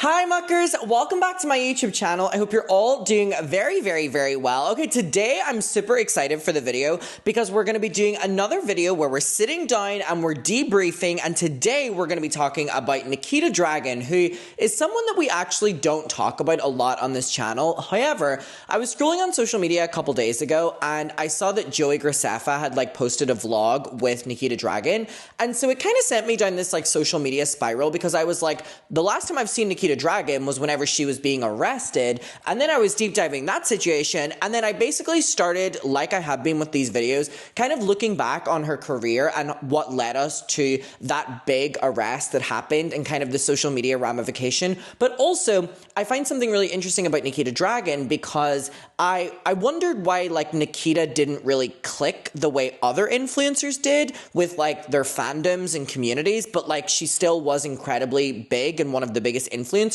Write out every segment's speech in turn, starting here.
Hi muckers, welcome back to my YouTube channel. I hope you're all doing very well. Okay, today I'm super excited for the video because we're going to be doing another video where we're sitting down and we're debriefing, and today we're going to be talking about Nikita Dragun, who is someone that we actually don't talk about a lot on this channel. However, I was scrolling on social media a couple days ago and I saw that Joey Graceffa had posted a vlog with Nikita Dragun, and so it kind of sent me down this social media spiral because I was like, the last time I've seen Nikita Dragun was whenever she was being arrested, and then I was deep diving that situation, and then I basically started, like I have been with these videos, kind of looking back on her career and what led us to that big arrest that happened and kind of the social media ramification. But also, I find something really interesting about Nikita Dragun because I wondered why Nikita didn't really click the way other influencers did with their fandoms and communities, but she still was incredibly big and one of the biggest influencers.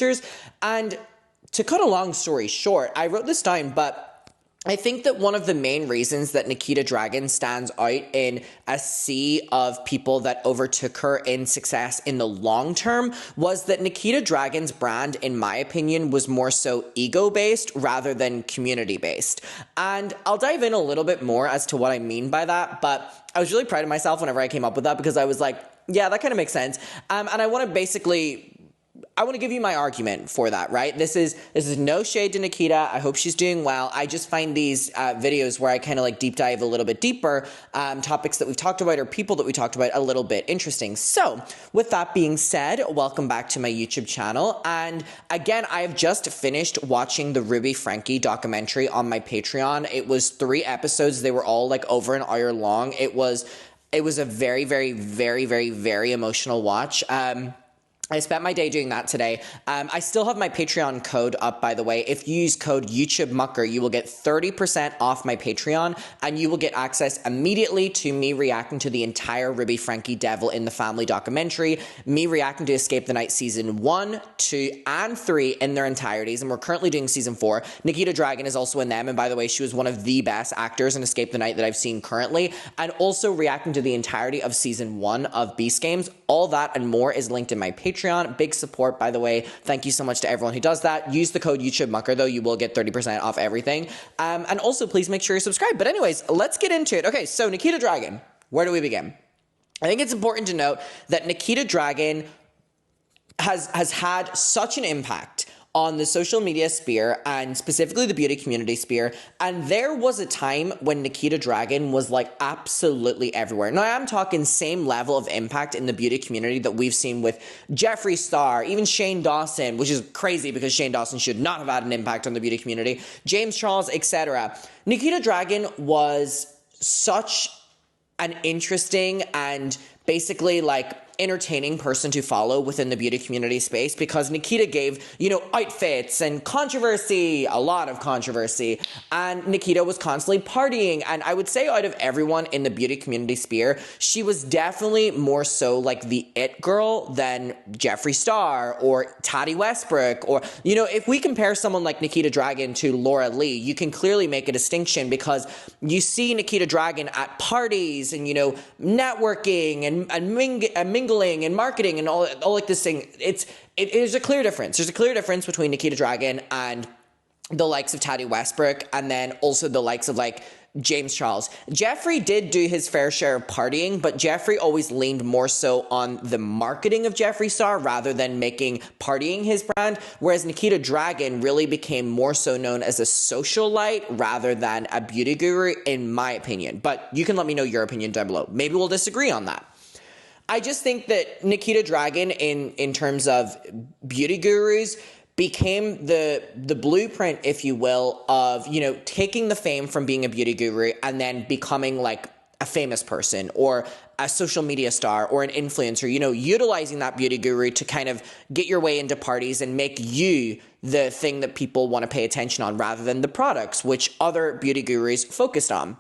And to cut a long story short, I wrote this down, but I think that one of the main reasons that Nikita Dragun stands out in a sea of people that overtook her in success in the long term was that Nikita Dragun's brand, in my opinion, was more so ego-based rather than community-based. And I'll dive in a little bit more as to what I mean by that, but I was really proud of myself whenever I came up with that because I was like, yeah, that kind of makes sense. And I want to give you my argument for that, right? This is no shade to Nikita. I hope she's doing well. I just find these videos where I kind of deep dive a little bit deeper, topics that we've talked about or people that we talked about a little bit interesting. So with that being said, welcome back to my YouTube channel. And again, I have just finished watching the Ruby Frankie documentary on my Patreon. It was 3 episodes. They were all over an hour long. It was a very emotional watch. I spent my day doing that today. I still have my Patreon code up, by the way. If you use code YouTubeMucker, you will get 30% off my Patreon, and you will get access immediately to me reacting to the entire Ruby Frankie Devil in the Family documentary, me reacting to Escape the Night Season 1, 2, and 3 in their entireties, and we're currently doing Season 4. Nikita Dragun is also in them, and by the way, she was one of the best actors in Escape the Night that I've seen currently, and also reacting to the entirety of Season 1 of Beast Games. All that and more is linked in my Patreon. Big support, by the way. Thank you so much to everyone who does that. Use the code YouTubeMucker, though. You will get 30% off everything. And also, please make sure you're subscribed. But anyways, let's get into it. Okay, so Nikita Dragun. Where do we begin? I think it's important to note that Nikita Dragun has had such an impact on the social media sphere and specifically the beauty community sphere, and there was a time when Nikita Dragun was absolutely everywhere. Now I'm talking same level of impact in the beauty community that we've seen with Jeffree Star, even Shane Dawson, which is crazy because Shane Dawson should not have had an impact on the beauty community, James Charles, etc. Nikita Dragun was such an interesting and basically entertaining person to follow within the beauty community space because Nikita gave, outfits and controversy, a lot of controversy, and Nikita was constantly partying, and I would say out of everyone in the beauty community sphere, she was definitely more so the it girl than Jeffree Star or Tati Westbrook, or, if we compare someone like Nikita Dragun to Laura Lee, you can clearly make a distinction because you see Nikita Dragun at parties and, networking and mingling and marketing and all this thing. There's a clear difference. There's a clear difference between Nikita Dragun and the likes of Tati Westbrook, and then also the likes of James Charles. Jeffree did do his fair share of partying, but Jeffree always leaned more so on the marketing of Jeffree Star rather than making partying his brand, whereas Nikita Dragun really became more so known as a socialite rather than a beauty guru, in my opinion. But you can let me know your opinion down below. Maybe we'll disagree on that. I just think that Nikita Dragun, in terms of beauty gurus, became the blueprint, if you will, of, taking the fame from being a beauty guru and then becoming a famous person or a social media star or an influencer, utilizing that beauty guru to kind of get your way into parties and make you the thing that people want to pay attention on rather than the products, which other beauty gurus focused on,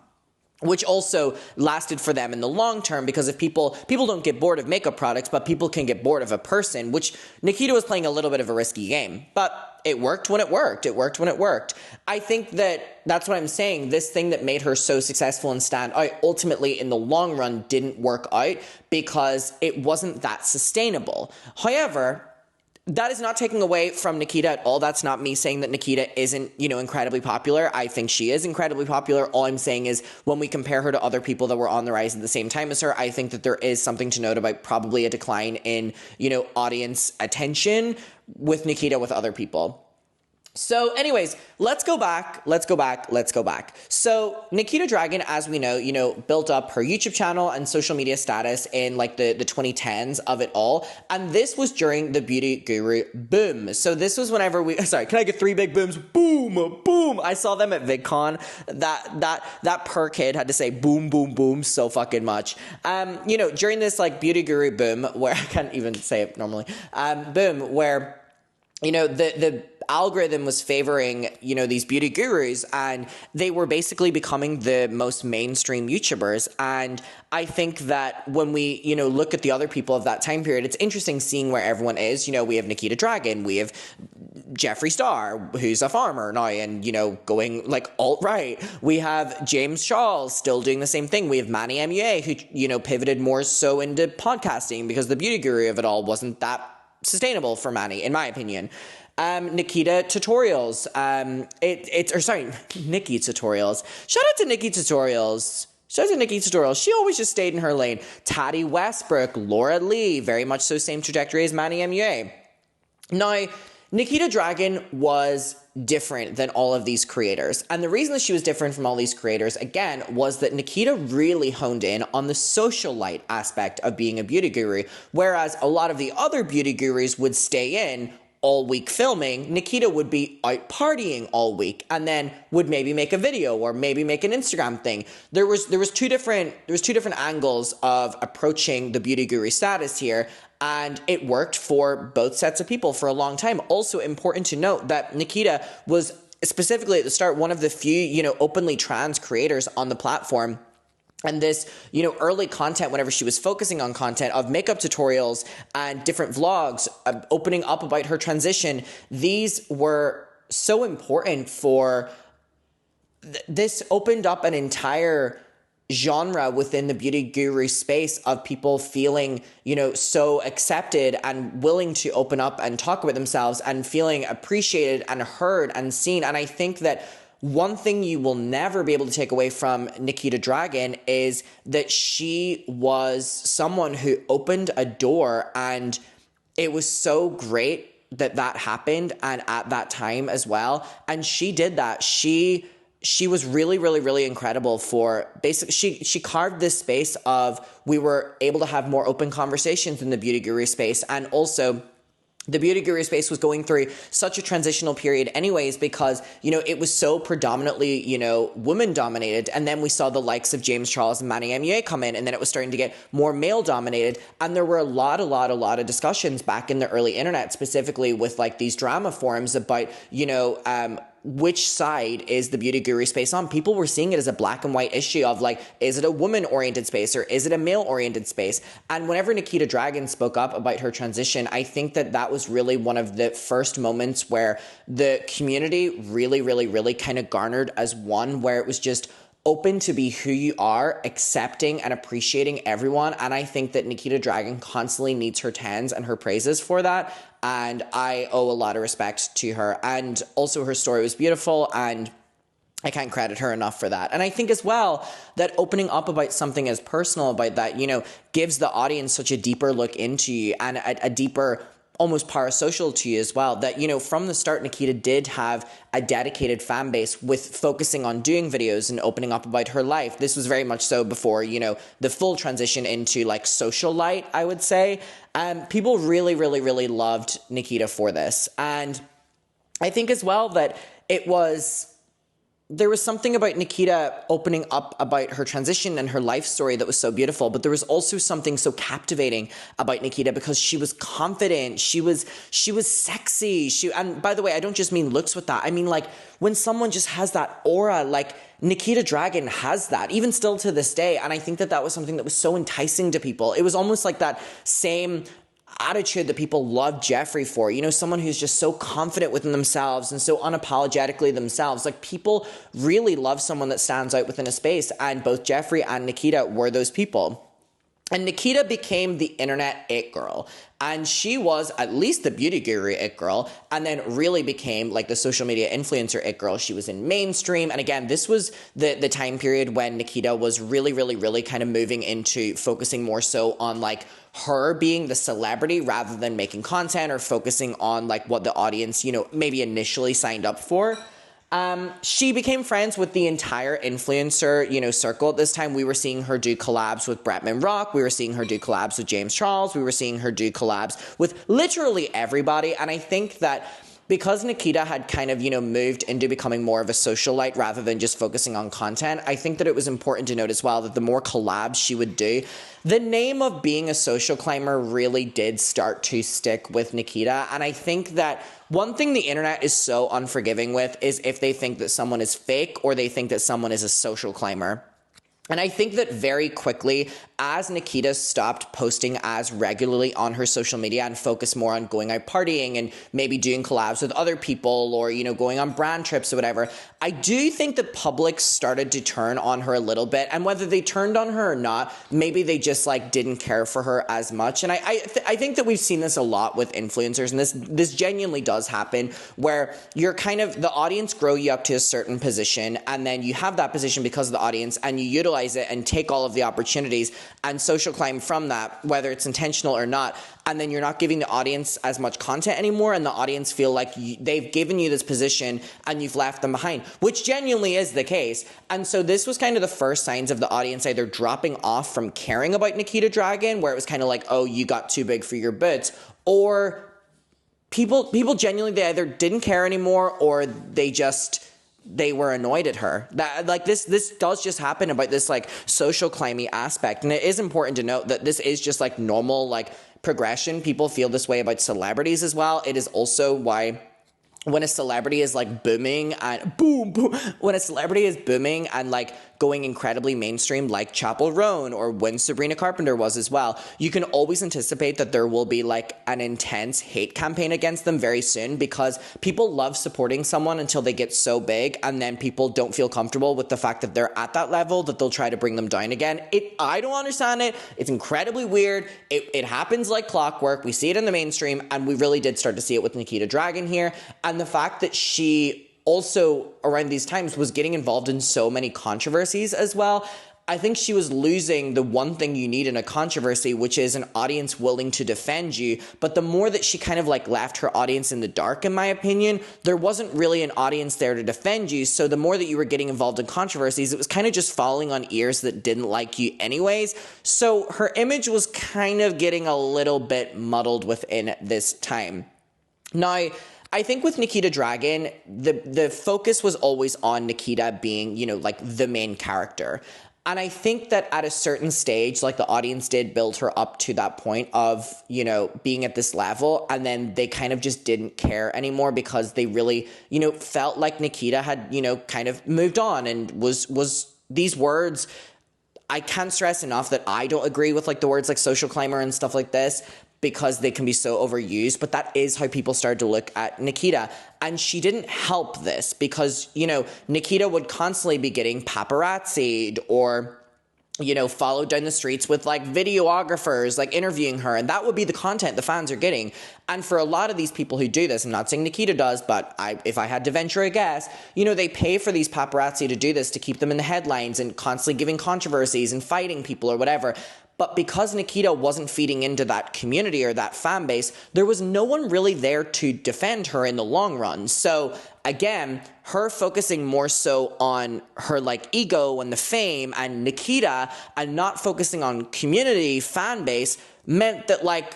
which also lasted for them in the long term because if people don't get bored of makeup products, but people can get bored of a person, which Nikita was playing a little bit of a risky game, but it worked when it worked. It worked when it worked. I think that's what I'm saying. This thing that made her so successful and stand out ultimately in the long run didn't work out because it wasn't that sustainable. However, That is not taking away from Nikita at all. That's not me saying that Nikita isn't, incredibly popular. I think she is incredibly popular. All I'm saying is when we compare her to other people that were on the rise at the same time as her, I think that there is something to note about probably a decline in, audience attention with Nikita with other people. So anyways, let's go back. So Nikita Dragun, as we know, built up her YouTube channel and social media status in like the 2010s of it all. And this was during the beauty guru boom. So this was whenever sorry, can I get 3 big booms? Boom, boom. I saw them at VidCon. That per kid had to say boom, boom, boom so fucking much. During this like beauty guru boom, where I can't even say it normally, boom, where, the algorithm was favoring, these beauty gurus, and they were basically becoming the most mainstream YouTubers. And I think that when we, look at the other people of that time period, it's interesting seeing where everyone is. We have Nikita Dragun, we have Jeffree Star, who's a farmer now and, going like alt-right. We have James Charles still doing the same thing. We have Manny MUA, who, pivoted more so into podcasting because the beauty guru of it all wasn't that sustainable for Manny, in my opinion. Nikita Tutorials. Nikki Tutorials. Shout out to Nikki Tutorials. She always just stayed in her lane. Tati Westbrook, Laura Lee, very much so same trajectory as Manny MUA. Now, Nikita Dragun was different than all of these creators. And the reason that she was different from all these creators, again, was that Nikita really honed in on the socialite aspect of being a beauty guru, whereas a lot of the other beauty gurus would stay in all week filming. Nikita would be out partying all week and then would maybe make a video or maybe make an Instagram thing. There was two different angles of approaching the beauty guru status here, and it worked for both sets of people for a long time. Also important to note that Nikita was specifically at the start one of the few, openly trans creators on the platform. And this, early content, whenever she was focusing on content of makeup tutorials and different vlogs, opening up about her transition, these were so important for, this opened up an entire genre within the beauty guru space of people feeling, so accepted and willing to open up and talk about themselves and feeling appreciated and heard and seen. And I think that one thing you will never be able to take away from Nikita Dragun is that she was someone who opened a door, and it was so great that happened and at that time as well. And she did that. She was really, really, really incredible for basically, she carved this space of, we were able to have more open conversations in the beauty guru space. And also, the beauty guru space was going through such a transitional period anyways, because, it was so predominantly, woman dominated. And then we saw the likes of James Charles and Manny MUA come in, and then it was starting to get more male dominated. And there were a lot of discussions back in the early internet, specifically with like these drama forums about, which side is the beauty guru space on. People were seeing it as a black and white issue of like, is it a woman-oriented space or is it a male-oriented space? And whenever Nikita Dragun spoke up about her transition, I think that was really one of the first moments where the community really, really, really kind of garnered as one, where it was just open to be who you are, accepting and appreciating everyone. And I think that Nikita Dragun constantly needs her tens and her praises for that. And I owe a lot of respect to her. And also her story was beautiful, and I can't credit her enough for that. And I think as well that opening up about something as personal about that, gives the audience such a deeper look into you and a deeper, almost parasocial to you as well, that, from the start, Nikita did have a dedicated fan base with focusing on doing videos and opening up about her life. This was very much so before, the full transition into like socialite, I would say. People really, really, really loved Nikita for this. And I think as well that there was something about Nikita opening up about her transition and her life story that was so beautiful, but there was also something so captivating about Nikita because she was confident, she was sexy, and by the way, I don't just mean looks with that, I mean like when someone just has that aura, like Nikita Dragun has that, even still to this day, and I think that was something that was so enticing to people. It was almost like that same attitude that people love Jeffree for, someone who's just so confident within themselves and so unapologetically themselves. Like, people really love someone that stands out within a space, and both Jeffree and Nikita were those people. And Nikita became the internet it girl. And she was at least the beauty guru it girl, and then really became like the social media influencer it girl. She was in mainstream. And again, this was the time period when Nikita was really kind of moving into focusing more so on like her being the celebrity rather than making content or focusing on like what the audience, maybe initially signed up for. She became friends with the entire influencer, circle. At this time, we were seeing her do collabs with Bretman Rock. We were seeing her do collabs with James Charles. We were seeing her do collabs with literally everybody. And I think that because Nikita had kind of, moved into becoming more of a socialite rather than just focusing on content, I think that it was important to note as well that the more collabs she would do, the name of being a social climber really did start to stick with Nikita. And I think that one thing the internet is so unforgiving with is if they think that someone is fake or they think that someone is a social climber. And I think that very quickly, as Nikita stopped posting as regularly on her social media and focused more on going out partying and maybe doing collabs with other people or, going on brand trips or whatever, I do think the public started to turn on her a little bit. And whether they turned on her or not, maybe they just like didn't care for her as much. And I think that we've seen this a lot with influencers, and this genuinely does happen, where you're kind of, the audience grow you up to a certain position, and then you have that position because of the audience, and you utilize it and take all of the opportunities and social climb from that, whether it's intentional or not. And then you're not giving the audience as much content anymore, and the audience feel like they've given you this position and you've left them behind, which genuinely is the case. And so this was kind of the first signs of the audience either dropping off from caring about Nikita Dragun, where it was kind of like, oh, you got too big for your boots, or people genuinely, they either didn't care anymore or they were annoyed at her. That like this does just happen about this like social climby aspect. And it is important to note that this is just like normal like progression. People feel this way about celebrities as well. It is also why when a celebrity is like booming and when a celebrity is booming and like going incredibly mainstream like Chappell Roan or when Sabrina Carpenter was as well, you can always anticipate that there will be like an intense hate campaign against them very soon, because people love supporting someone until they get so big and then people don't feel comfortable with the fact that they're at that level that they'll try to bring them down again. I don't understand it. It's incredibly weird. It happens like clockwork. We see it in the mainstream, and we really did start to see it with Nikita Dragun here. And the fact that she also around these times was getting involved in so many controversies as well, I think she was losing the one thing you need in a controversy, which is an audience willing to defend you. But the more that she kind of like left her audience in the dark, in my opinion, there wasn't really an audience there to defend you. So the more that you were getting involved in controversies, it was kind of just falling on ears that didn't like you anyways. So her image was kind of getting a little bit muddled within this time. Now, I think with Nikita Dragun, the focus was always on Nikita being, like the main character. And I think that at a certain stage, like the audience did build her up to that point of, being at this level. And then they kind of just didn't care anymore because they really, felt like Nikita had, kind of moved on and was these words. I can't stress enough that I don't agree with like the words like social climber and stuff like this, because they can be so overused, but that is how people started to look at Nikita. And she didn't help this because, Nikita would constantly be getting paparazzi'd or, followed down the streets with like videographers, like interviewing her. And that would be the content the fans are getting. And for a lot of these people who do this, I'm not saying Nikita does, but if I had to venture a guess, they pay for these paparazzi to do this, to keep them in the headlines and constantly giving controversies and fighting people or whatever. But because Nikita wasn't feeding into that community or that fan base, there was no one really there to defend her in the long run. So again, her focusing more so on her like ego and the fame and Nikita and not focusing on community fan base meant that like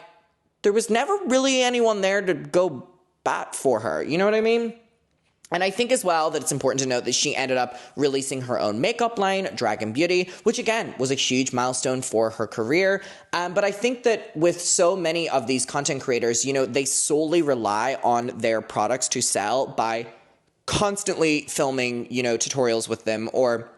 there was never really anyone there to go bat for her. You know what I mean? And I think as well that it's important to note that she ended up releasing her own makeup line, Dragun Beauty, which again was a huge milestone for her career. But I think that with so many of these content creators, they solely rely on their products to sell by constantly filming, tutorials with them or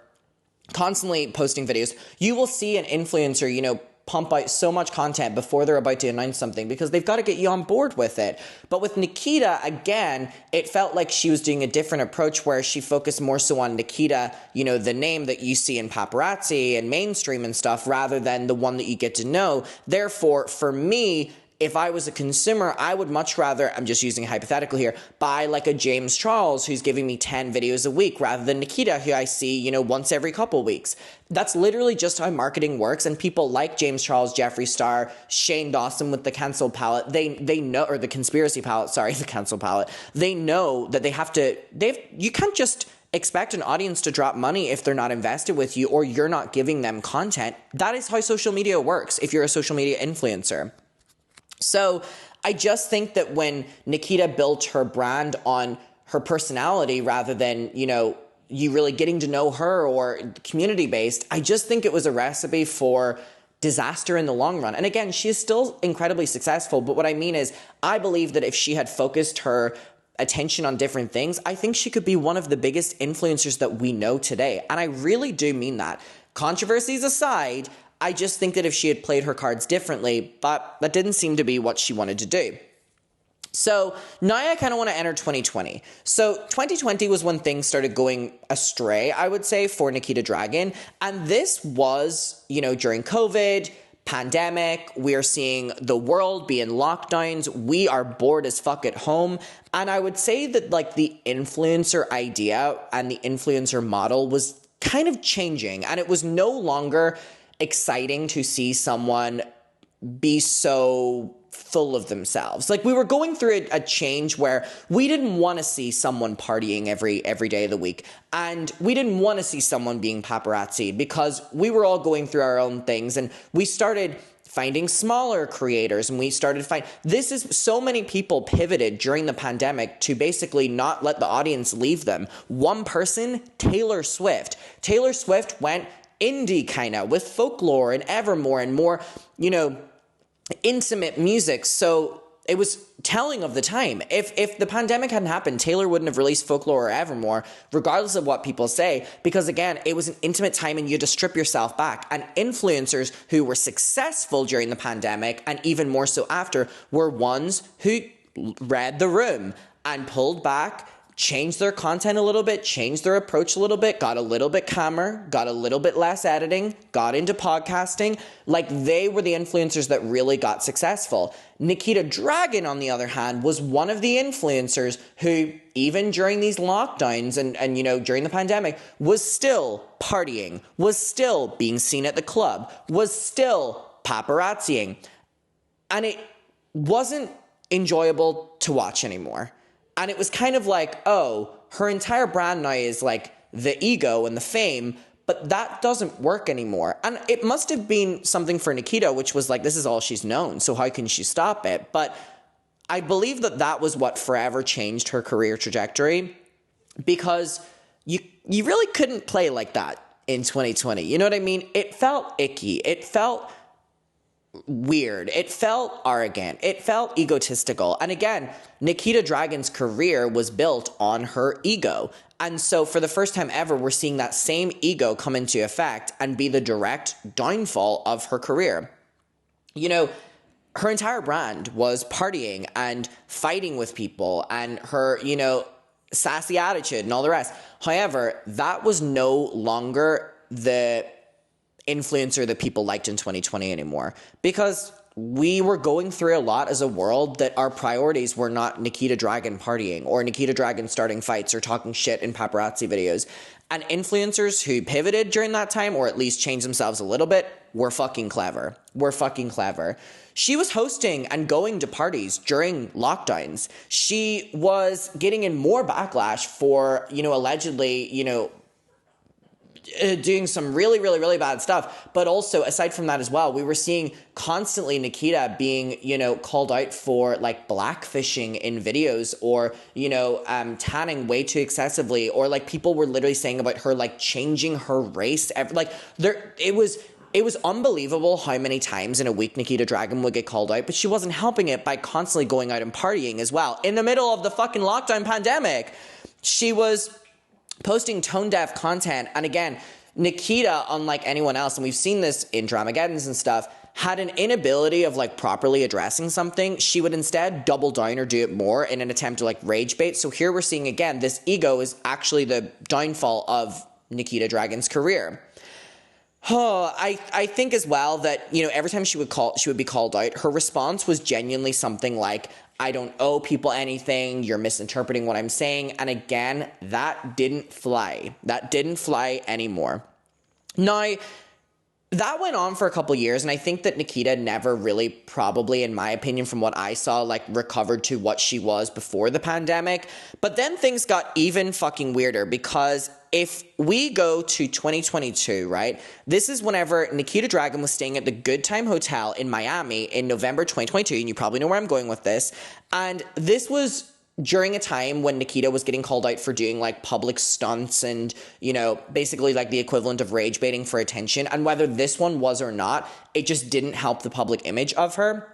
constantly posting videos. You will see an influencer, pump out so much content before they're about to announce something because they've got to get you on board with it. But with Nikita, again, it felt like she was doing a different approach where she focused more so on Nikita, you know, the name that you see in paparazzi and mainstream and stuff, rather than the one that you get to know. Therefore, for me, if I was a consumer, I would much rather, I'm just using a hypothetical here, buy like a James Charles who's giving me 10 videos a week rather than Nikita who I see, you know, once every couple weeks. That's literally just how marketing works, and people like James Charles, Jeffree Star, Shane Dawson with the cancel palette, they know, or the conspiracy palette, sorry, the cancel palette, they know that you can't just expect an audience to drop money if they're not invested with you or you're not giving them content. That is how social media works if you're a social media influencer. So I just think that when Nikita built her brand on her personality rather than, you know, you really getting to know her or community-based, I just think it was a recipe for disaster in the long run. And again, she is still incredibly successful, but what I mean is I believe that if she had focused her attention on different things, I think she could be one of the biggest influencers that we know today. And I really do mean that. Controversies aside, I just think that if she had played her cards differently, but that didn't seem to be what she wanted to do. So now I kind of want to enter 2020. So 2020 was when things started going astray, I would say, for Nikita Dragun. And this was, you know, during COVID, pandemic, we are seeing the world be in lockdowns. We are bored as fuck at home. And I would say that like the influencer idea and the influencer model was kind of changing. And it was no longer exciting to see someone be so full of themselves. Like we were going through a change where we didn't want to see someone partying every day of the week. And we didn't want to see someone being paparazzi because we were all going through our own things. And we started finding smaller creators, and we started so many people pivoted during the pandemic to basically not let the audience leave them. One person, Taylor Swift. Taylor Swift went indie kind of with folklore and Evermore and more, you know, intimate music. So it was telling of the time. If the pandemic hadn't happened, Taylor wouldn't have released folklore or Evermore, regardless of what people say, because again, it was an intimate time and you had to strip yourself back. And influencers who were successful during the pandemic and even more so after were ones who read the room and pulled back, changed their content a little bit, changed their approach a little bit, got a little bit calmer, got a little bit less editing, got into podcasting. Like they were the influencers that really got successful. Nikita Dragun, on the other hand, was one of the influencers who, even during these lockdowns and you know, during the pandemic, was still partying, was still being seen at the club, was still paparazziing. And it wasn't enjoyable to watch anymore. And it was kind of like, oh, her entire brand now is like the ego and the fame, but that doesn't work anymore. And it must have been something for Nikita, which was like, this is all she's known, so how can she stop it? But I believe that that was what forever changed her career trajectory, because you really couldn't play like that in 2020. You know what I mean? It felt icky. It felt weird. It felt arrogant. It felt egotistical. And again, Nikita Dragun's career was built on her ego. And so for the first time ever, we're seeing that same ego come into effect and be the direct downfall of her career. You know, her entire brand was partying and fighting with people and her, you know, sassy attitude and all the rest. However, that was no longer the influencer that people liked in 2020 anymore, because we were going through a lot as a world that our priorities were not Nikita Dragun partying or Nikita Dragun starting fights or talking shit in paparazzi videos. And influencers who pivoted during that time, or at least changed themselves a little bit, were fucking clever. She was hosting and going to parties during lockdowns. She was getting in more backlash for, you know, allegedly, you know, doing some really, really, really bad stuff. But also, aside from that as well, we were seeing constantly Nikita being, you know, called out for like blackfishing in videos, or, you know, tanning way too excessively, or like people were literally saying about her like changing her race. It was unbelievable how many times in a week Nikita Dragun would get called out, but she wasn't helping it by constantly going out and partying as well. In the middle of the fucking lockdown pandemic, she was posting tone-deaf content. And again, Nikita, unlike anyone else, and we've seen this in Dramageddons and stuff, had an inability of like properly addressing something, she would instead double down or do it more in an attempt to like rage bait. So here we're seeing again, this ego is actually the downfall of Nikita Dragun's career. Oh, I think as well that, you know, every time she would be called out, her response was genuinely something like, I don't owe people anything, you're misinterpreting what I'm saying. And again, that didn't fly. That didn't fly anymore. Now, that went on for a couple years, and I think that Nikita never really, probably, in my opinion, from what I saw, like, recovered to what she was before the pandemic. But then things got even fucking weirder, because if we go to 2022, right, this is whenever Nikita Dragun was staying at the Good Time Hotel in Miami in November 2022, and you probably know where I'm going with this, and this was during a time when Nikita was getting called out for doing like public stunts and, you know, basically like the equivalent of rage baiting for attention. And whether this one was or not, it just didn't help the public image of her.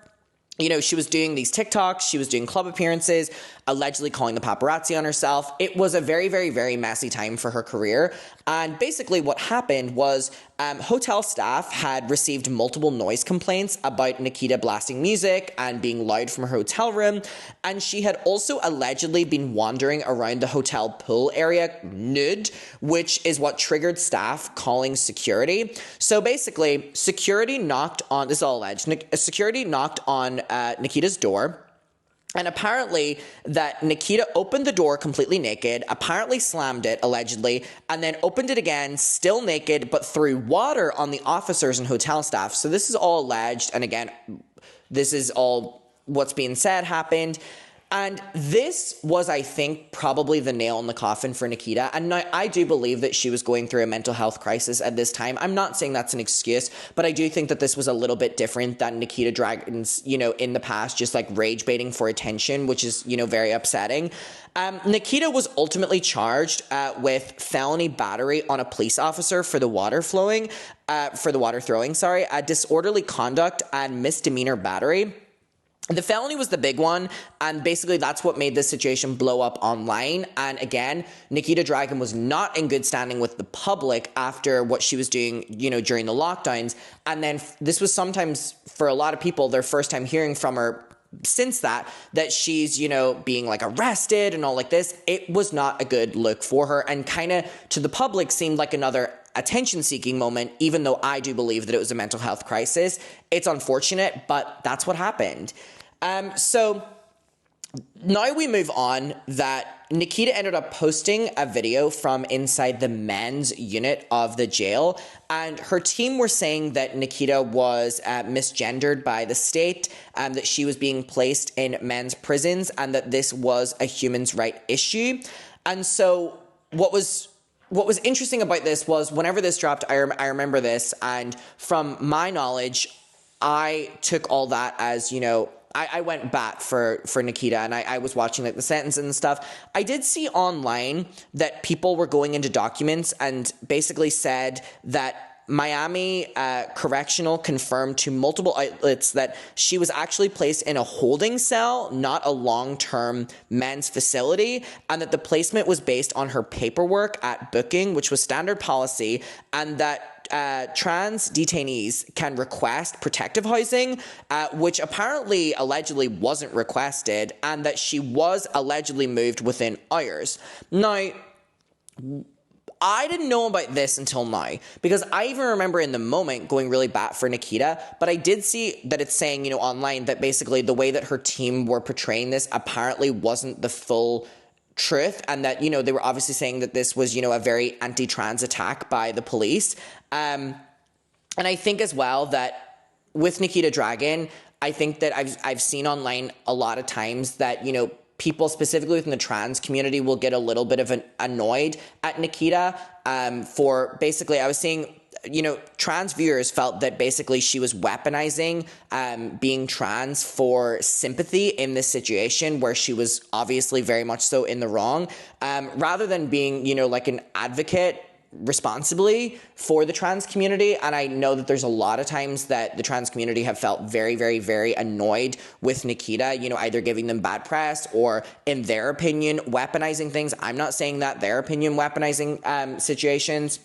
You know, she was doing these TikToks, she was doing club appearances, allegedly calling the paparazzi on herself. It was a very, very, very messy time for her career. And basically what happened was hotel staff had received multiple noise complaints about Nikita blasting music and being loud from her hotel room. And she had also allegedly been wandering around the hotel pool area nude, which is what triggered staff calling security. So basically, security knocked on, this is all alleged, security knocked on Nikita's door. And apparently that Nikita opened the door completely naked, apparently slammed it, allegedly, and then opened it again, still naked, but threw water on the officers and hotel staff. So this is all alleged, and again, this is all what's being said happened. And this was, I think, probably the nail in the coffin for Nikita. And now I do believe that she was going through a mental health crisis at this time. I'm not saying that's an excuse, but I do think that this was a little bit different than Nikita Dragun's, you know, in the past, just like rage baiting for attention, which is, you know, very upsetting. Nikita was ultimately charged with felony battery on a police officer for the water throwing, disorderly conduct and misdemeanor battery. The felony was the big one, and basically that's what made this situation blow up online. And again, Nikita Dragun was not in good standing with the public after what she was doing, you know, during the lockdowns. And then this was sometimes, for a lot of people, their first time hearing from her since that she's, you know, being like arrested and all like this. It was not a good look for her, and kind of to the public seemed like another attention-seeking moment, even though I do believe that it was a mental health crisis. It's unfortunate, but that's what happened. So now we move on that Nikita ended up posting a video from inside the men's unit of the jail, and her team were saying that Nikita was misgendered by the state, that she was being placed in men's prisons, and that this was a human rights issue. And so what was interesting about this was whenever this dropped, I remember this, and from my knowledge, I took all that as, you know, I went bat for Nikita, and I was watching like the sentence and stuff. I did see online that people were going into documents and basically said that Miami Correctional confirmed to multiple outlets that she was actually placed in a holding cell, not a long-term men's facility, and that the placement was based on her paperwork at booking, which was standard policy, and that trans detainees can request protective housing, which apparently allegedly wasn't requested, and that she was allegedly moved within hours. Now, I didn't know about this until now, because I even remember in the moment going really bat for Nikita, but I did see that it's saying, you know, online that basically the way that her team were portraying this apparently wasn't the full truth, and that, you know, they were obviously saying that this was, you know, a very anti-trans attack by the police. And I think as well that with Nikita Dragun, I think that I've seen online a lot of times that, you know, people specifically within the trans community will get a little bit of annoyed at Nikita for basically, I was seeing, you know, trans viewers felt that basically she was weaponizing being trans for sympathy in this situation where she was obviously very much so in the wrong, rather than being, you know, like an advocate responsibly for the trans community. And I know that there's a lot of times that the trans community have felt very, very, very annoyed with Nikita, you know, either giving them bad press or, in their opinion, weaponizing things. I'm not saying that, their opinion, weaponizing situations.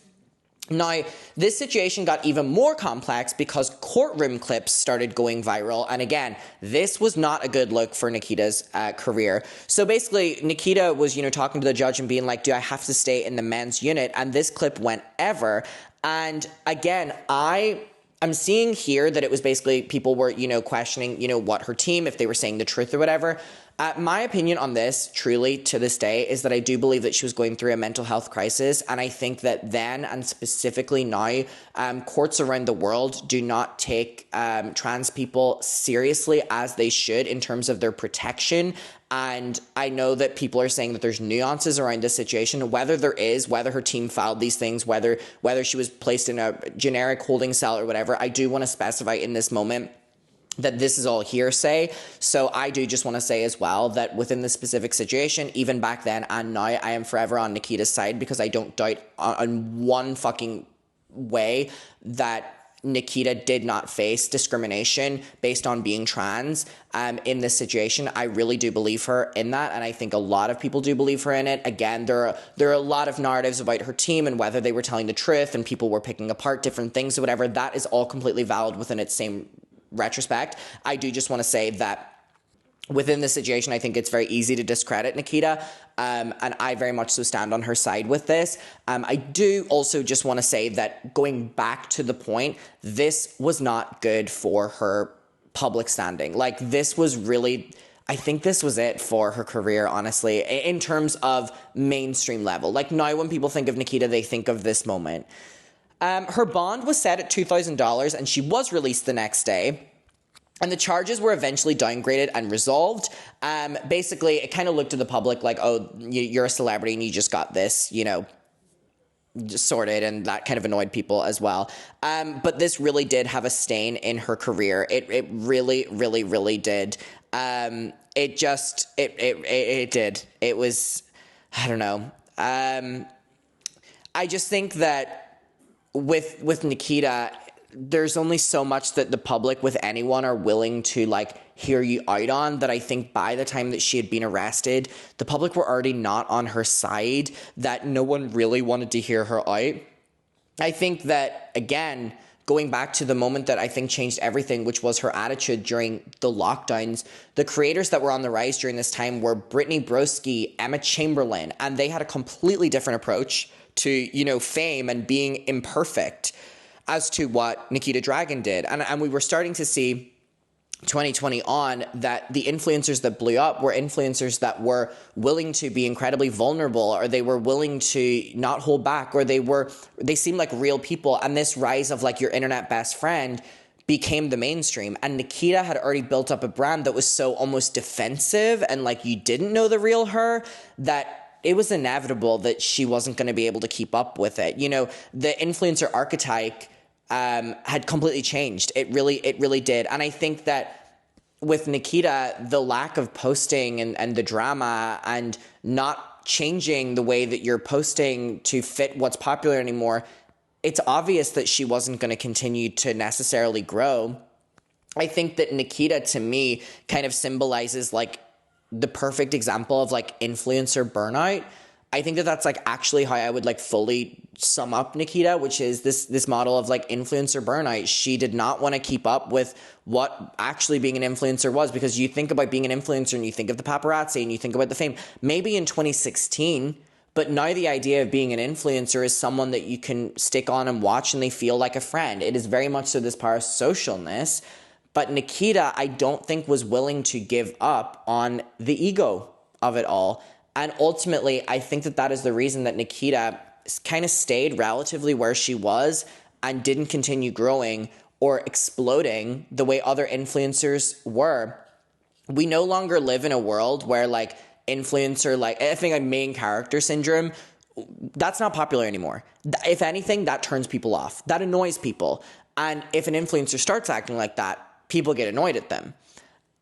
Now, this situation got even more complex because courtroom clips started going viral. And again, this was not a good look for Nikita's career. So basically, Nikita was, talking to the judge and being like, do I have to stay in the men's unit? And this clip went ever. And again, I'm seeing here that it was basically people were, questioning, what her team, if they were saying the truth or whatever. My opinion on this, truly, to this day, is that I do believe that she was going through a mental health crisis. And I think that then, and specifically now, courts around the world do not take trans people seriously as they should in terms of their protection. And I know that people are saying that there's nuances around this situation, whether there is, whether her team filed these things, whether she was placed in a generic holding cell or whatever. I do want to specify in this moment that this is all hearsay. So I do just want to say as well that within the specific situation, even back then and now, I am forever on Nikita's side, because I don't doubt on one fucking way that Nikita did not face discrimination based on being trans in this situation. I really do believe her in that, and I think a lot of people do believe her in it. Again, there are a lot of narratives about her team and whether they were telling the truth and people were picking apart different things or whatever. That is all completely valid within its same retrospect. I do just want to say that within this situation, I think it's very easy to discredit Nikita, and I very much so stand on her side with this. I do also just want to say that going back to the point, this was not good for her public standing. Like, this was really, I think this was it for her career, honestly, in terms of mainstream level. Like, now when people think of Nikita, they think of this moment. Her bond was set at $2,000 and she was released the next day. And the charges were eventually downgraded and resolved. Basically, it kind of looked to the public like, oh, you're a celebrity and you just got this, just sorted, and that kind of annoyed people as well. But this really did have a stain in her career. It really, really, really did. It did. It was, I don't know. I just think that with Nikita, there's only so much that the public with anyone are willing to hear you out on, that I think by the time that she had been arrested, the public were already not on her side, that no one really wanted to hear her out. I think that, again, going back to the moment that I think changed everything, which was her attitude during the lockdowns, the creators that were on the rise during this time were Brittany Broski, Emma Chamberlain, and they had a completely different approach to, fame and being imperfect as to what Nikita Dragun did. And we were starting to see 2020 on that the influencers that blew up were influencers that were willing to be incredibly vulnerable, or they were willing to not hold back, or they seemed like real people. And this rise of your internet best friend became the mainstream. And Nikita had already built up a brand that was so almost defensive and you didn't know the real her, that it was inevitable that she wasn't going to be able to keep up with it. The influencer archetype had completely changed. It really did. And I think that with Nikita, the lack of posting and the drama and not changing the way that you're posting to fit what's popular anymore, it's obvious that she wasn't going to continue to necessarily grow. I think that Nikita, to me, kind of symbolizes the perfect example of influencer burnout. I think that that's actually how I would fully sum up Nikita, which is this model of influencer burnout. She did not want to keep up with what actually being an influencer was, because you think about being an influencer and you think of the paparazzi and you think about the fame, maybe in 2016, but now the idea of being an influencer is someone that you can stick on and watch and they feel like a friend. It is very much so this parasocialness. But Nikita, I don't think, was willing to give up on the ego of it all. And ultimately, I think that is the reason that Nikita kind of stayed relatively where she was and didn't continue growing or exploding the way other influencers were. We no longer live in a world where influencer, I think main character syndrome, that's not popular anymore. If anything, that turns people off. That annoys people. And if an influencer starts acting like that, people get annoyed at them,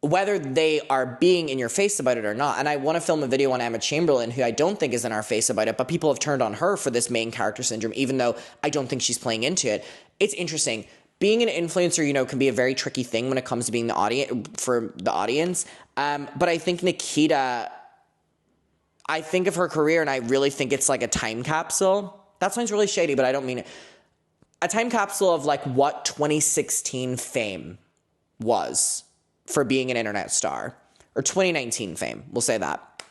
whether they are being in your face about it or not. And I want to film a video on Emma Chamberlain, who I don't think is in our face about it, but people have turned on her for this main character syndrome, even though I don't think she's playing into it. It's interesting. Being an influencer, can be a very tricky thing when it comes to being for the audience. But I think Nikita, I think of her career and I really think it's like a time capsule. That sounds really shady, but I don't mean it. a time capsule of like what 2016 fame was for being an internet star, or 2019 fame, we'll say that.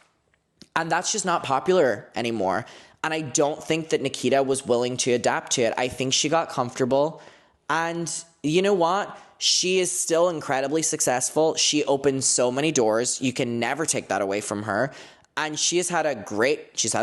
And that's just not popular anymore. And I don't think that Nikita was willing to adapt to it. I think she got comfortable. And you know what? She is still incredibly successful. She opened so many doors. You can never take that away from her. And she's had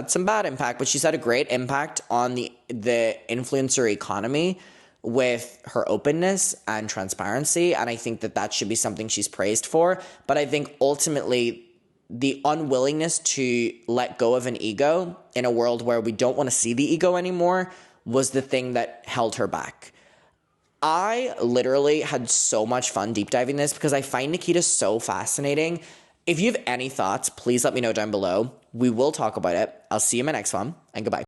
some bad impact, but she's had a great impact on the influencer economy with her openness and transparency. And I think that should be something she's praised for. But I think ultimately the unwillingness to let go of an ego in a world where we don't want to see the ego anymore was the thing that held her back. I literally had so much fun deep diving this because I find Nikita so fascinating. If you have any thoughts, please let me know down below. We will talk about it. I'll see you in my next one, and goodbye.